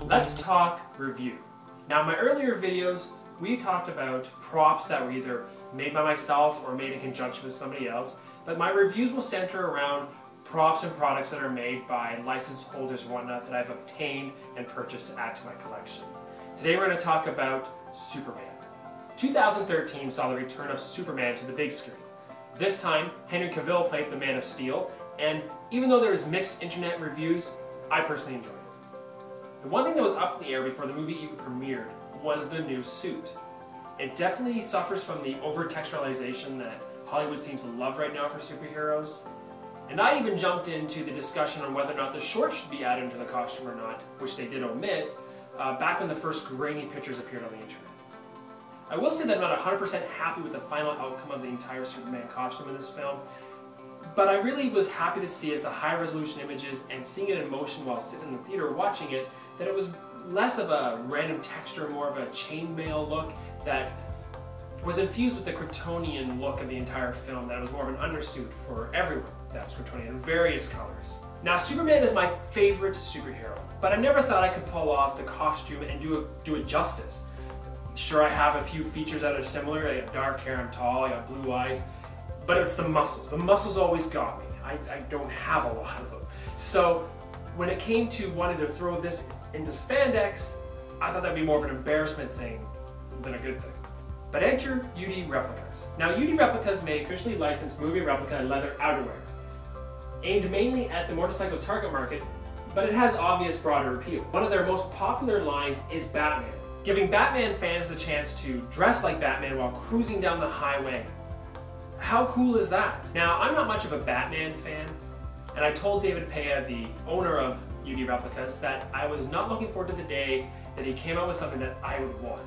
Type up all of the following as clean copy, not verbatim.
Let's talk review. Now in my earlier videos, we talked about props that were either made by myself or made in conjunction with somebody else, but my reviews will center around props and products that are made by license holders and whatnot that I've obtained and purchased to add to my collection. Today we're going to talk about Superman. 2013 saw the return of Superman to the big screen. This time, Henry Cavill played the Man of Steel, and even though there was mixed internet reviews, I personally enjoyed it. The one thing that was up in the air before the movie even premiered was the new suit. It definitely suffers from the over-texturalization that Hollywood seems to love right now for superheroes. And I even jumped into the discussion on whether or not the shorts should be added into the costume or not, which they did omit, back when the first grainy pictures appeared on the internet. I will say that I'm not 100% happy with the final outcome of the entire Superman costume in this film, but I really was happy to see as the high-resolution images and seeing it in motion while sitting in the theater watching it, that it was less of a random texture, more of a chainmail look that was infused with the Kryptonian look of the entire film, that it was more of an undersuit for everyone that was Kryptonian in various colors. Now, Superman is my favorite superhero, but I never thought I could pull off the costume and do it justice. Sure, I have a few features that are similar. I got dark hair, I'm tall, I got blue eyes, but it's the muscles. The muscles always got me. I don't have a lot of them. So when it came to wanting to throw this into spandex, I thought that'd be more of an embarrassment thing than a good thing. But enter UD Replicas. Now, UD Replicas makes officially licensed movie replica leather outerwear, aimed mainly at the motorcycle target market, but it has obvious broader appeal. One of their most popular lines is Batman, giving Batman fans the chance to dress like Batman while cruising down the highway. How cool is that? Now, I'm not much of a Batman fan, and I told David Paya, the owner of UD Replicas, that I was not looking forward to the day that he came out with something that I would want.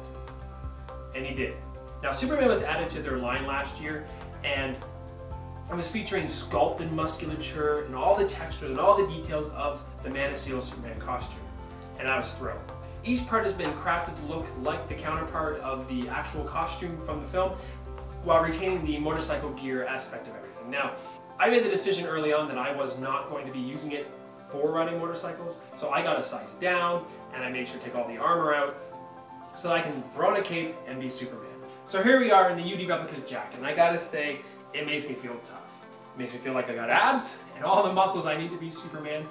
And he did. Now, Superman was added to their line last year, and it was featuring sculpted musculature and all the textures and all the details of the Man of Steel Superman costume, and I was thrilled. Each part has been crafted to look like the counterpart of the actual costume from the film, while retaining the motorcycle gear aspect of everything. Now, I made the decision early on that I was not going to be using it for riding motorcycles, so I got a size down, and I made sure to take all the armor out, so that I can throw on a cape and be Superman. So here we are in the UD Replicas jacket, and I gotta say, it makes me feel tough. It makes me feel like I got abs and all the muscles I need to be Superman.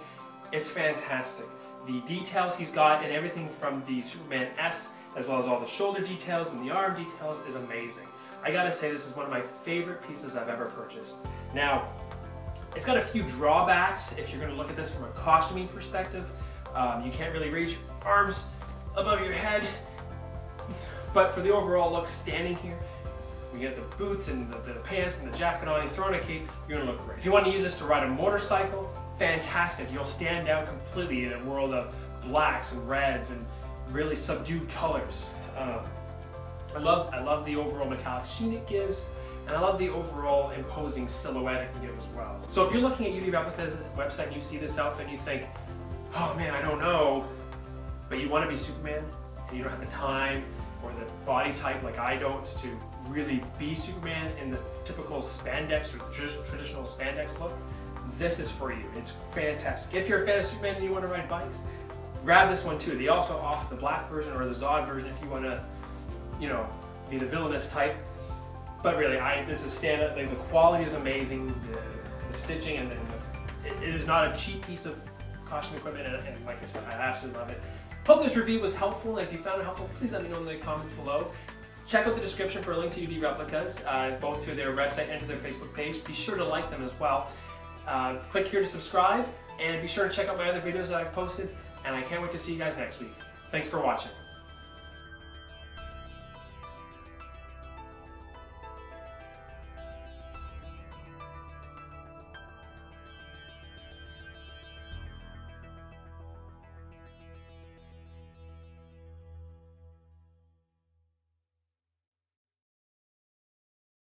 It's fantastic. The details he's got and everything from the Superman S, as well as all the shoulder details and the arm details, is amazing. I gotta say, this is one of my favorite pieces I've ever purchased. Now, it's got a few drawbacks if you're gonna look at this from a costuming perspective. You can't really reach your arms above your head. But for the overall look, standing here, you get the boots and the pants and the jacket on, you throw on a cape, you're gonna look great. If you want to use this to ride a motorcycle, fantastic. You'll stand out completely in a world of blacks and reds and really subdued colors. I love the overall metallic sheen it gives, and I love the overall imposing silhouette it can give as well. So if you're looking at UD Replicas website and you see this outfit and you think, oh man, I don't know, but you want to be Superman and you don't have the time or the body type like I don't to really be Superman in the typical spandex or traditional spandex look, this is for you. It's fantastic. If you're a fan of Superman and you want to ride bikes, grab this one too. They also offer the black version or the Zod version if you want to, you know, be the villainous type. But really, this is stand-up. Like, the quality is amazing. The stitching and it is not a cheap piece of costume equipment. And like I said, I absolutely love it. Hope this review was helpful, and if you found it helpful, please let me know in the comments below. Check out the description for a link to UD Replicas, both to their website and to their Facebook page. Be sure to like them as well. Click here to subscribe, and be sure to check out my other videos that I've posted, and I can't wait to see you guys next week. Thanks for watching.